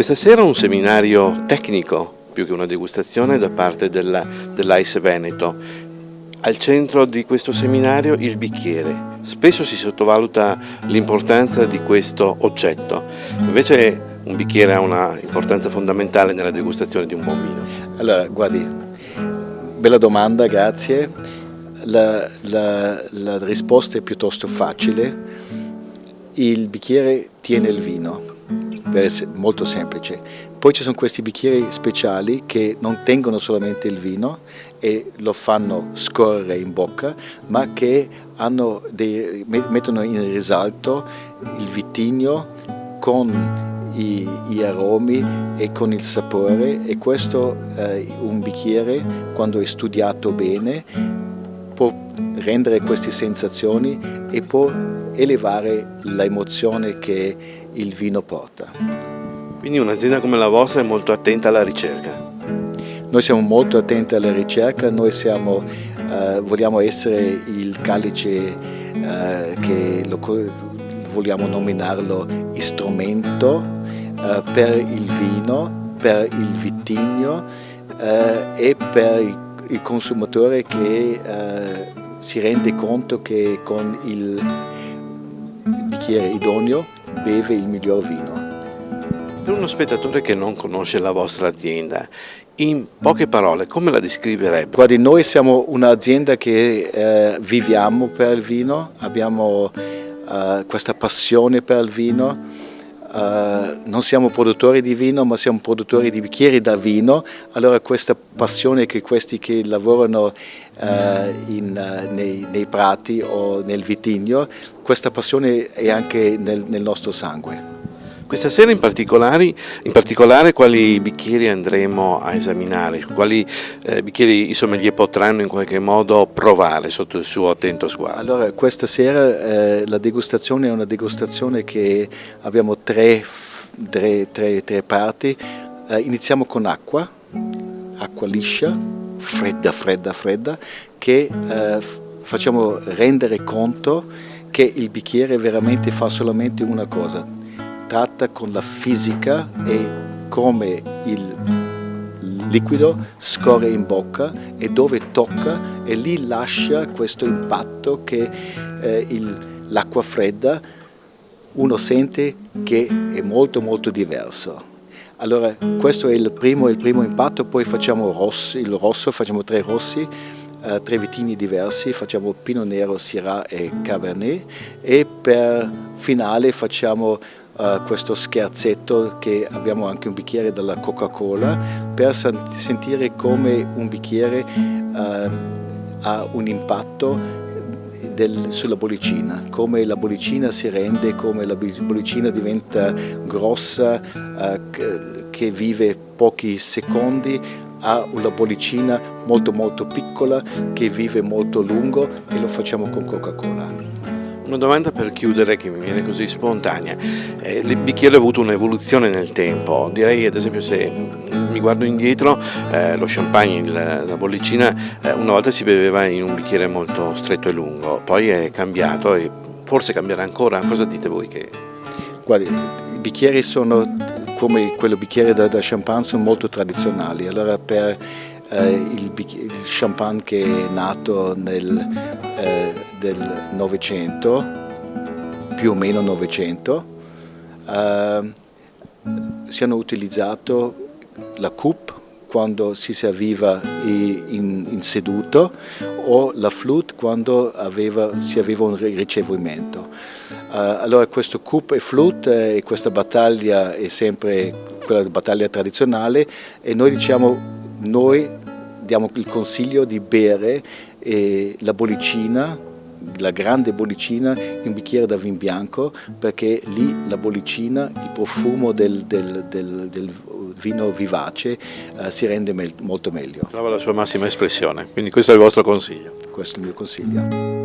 Questa sera un seminario tecnico, più che una degustazione, da parte dell'AIS Veneto. Al centro di questo seminario il bicchiere. Spesso si sottovaluta l'importanza di questo oggetto, invece un bicchiere ha una importanza fondamentale nella degustazione di un buon vino. Allora, guardi, bella domanda, grazie. La risposta è piuttosto facile. Il bicchiere tiene il vino, molto semplice. Poi ci sono questi bicchieri speciali che non tengono solamente il vino e lo fanno scorrere in bocca, ma che mettono in risalto il vitigno con gli aromi e con il sapore, e questo un bicchiere, quando è studiato bene, può rendere queste sensazioni e può elevare l'emozione che il vino porta. Quindi un'azienda come la vostra è molto attenta alla ricerca? Noi siamo molto attenti alla ricerca, noi vogliamo essere il calice che vogliamo nominarlo strumento per il vino, per il vitigno e per il consumatore che si rende conto che con il bicchiere idoneo beve il miglior vino. Per uno spettatore che non conosce la vostra azienda, in poche parole, come la descriverebbe? Guardi, noi siamo un'azienda che viviamo per il vino, abbiamo questa passione per il vino. Non siamo produttori di vino, ma siamo produttori di bicchieri da vino. Allora questa passione che questi che lavorano nei prati o nel vitigno, questa passione è anche nel nostro sangue. Questa sera in particolare quali bicchieri andremo a esaminare? Quali bicchieri i sommelier potranno in qualche modo provare sotto il suo attento sguardo? Allora, questa sera la degustazione è una degustazione che abbiamo tre parti. Iniziamo con acqua liscia, fredda, che facciamo rendere conto che il bicchiere veramente fa solamente una cosa. Tratta con la fisica e come il liquido scorre in bocca e dove tocca, e lì lascia questo impatto che l'acqua fredda uno sente che è molto diverso. Allora questo è il primo impatto. Poi facciamo il rosso, facciamo 3 rossi, 3 vitigni diversi, facciamo Pinot Nero, Syrah e Cabernet, e per finale facciamo questo scherzetto che abbiamo anche un bicchiere della Coca-Cola per sentire come un bicchiere ha un impatto sulla bollicina, come la bollicina si rende, come la bollicina diventa grossa, che vive pochi secondi, ha una bollicina molto piccola che vive molto a lungo, e lo facciamo con Coca-Cola. Una domanda per chiudere che mi viene così spontanea. Il bicchiere ha avuto un'evoluzione nel tempo. Direi ad esempio, se mi guardo indietro, lo champagne, la bollicina, una volta si beveva in un bicchiere molto stretto e lungo, poi è cambiato e forse cambierà ancora. Cosa dite voi? Guardi, i bicchieri sono come quello bicchiere da champagne, sono molto tradizionali. Allora per il champagne che è nato del Novecento, più o meno Novecento, si hanno utilizzato la coupe quando si serviva in seduto, o la flute quando si aveva un ricevimento. Allora questo coupe e flute, e questa battaglia è sempre quella battaglia tradizionale, e noi diamo il consiglio di bere la bollicina, la grande bollicina, in un bicchiere da vin bianco, perché lì la bollicina, il profumo del vino vivace si rende molto meglio. Trova la sua massima espressione, quindi questo è il vostro consiglio. Questo è il mio consiglio.